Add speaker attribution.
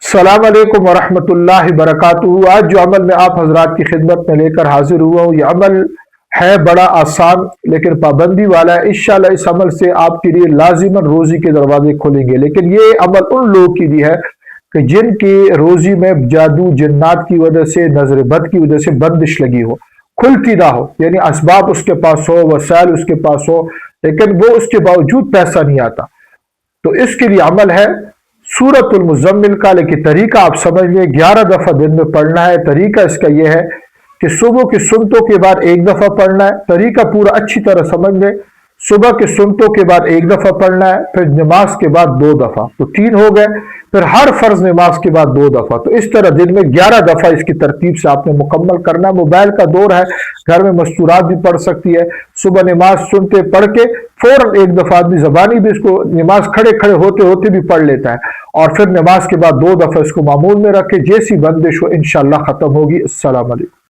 Speaker 1: अस्सलाम वालेकुम वरहमतुल्लाहि वबरकातुहू। आज जो अमल में आप हजरात की खिदमत में लेकर हाजिर हुआ हूँ, ये अमल है बड़ा आसान लेकिन पाबंदी वाला है। इंशाअल्लाह इस अमल से आपके लिए लाजिमन रोजी के दरवाजे खुलेंगे। लेकिन ये अमल उन लोगों की भी है कि जिनकी रोजी में जादू जन्नात की वजह से, नजर बद की वजह से बंदिश लगी हो, खुलती ना हो, यानी असबाब उसके पास हो, वसाइल उसके पास हो, लेकिन वो उसके बावजूद पैसा नहीं आता। तो इसके लिए अमल है सूरतुल मुज़म्मिल का, लेकिन तरीका आप समझ लें, 11 दफा दिन में पढ़ना है। तरीका इसका यह है कि सुबह की सुन्नतों के बाद एक दफा पढ़ना है। तरीका पूरा अच्छी तरह समझ लें। सुबह के सुन्नतों के बाद एक दफा पढ़ना है, फिर नमाज के बाद 2 दफा, तो 3 हो गए। फिर हर फर्ज नमाज के बाद 2 दफा। तो इस तरह दिन में 11 दफा इसकी तरतीब से आपने मुकम्मल करना है। मोबाइल का दौर है, घर में मस्तूरात भी पढ़ सकती है। सुबह नमाज सुनते पढ़ के फौरन एक दफा आदमी जबानी भी इसको नमाज खड़े खड़े होते होते भी पढ़ लेता है, और फिर नमाज के बाद 2 दफा इसको मामूल में रखे। जैसी बंदिश हो इंशाअल्लाह खत्म होगी। अस्सलाम वालेकुम।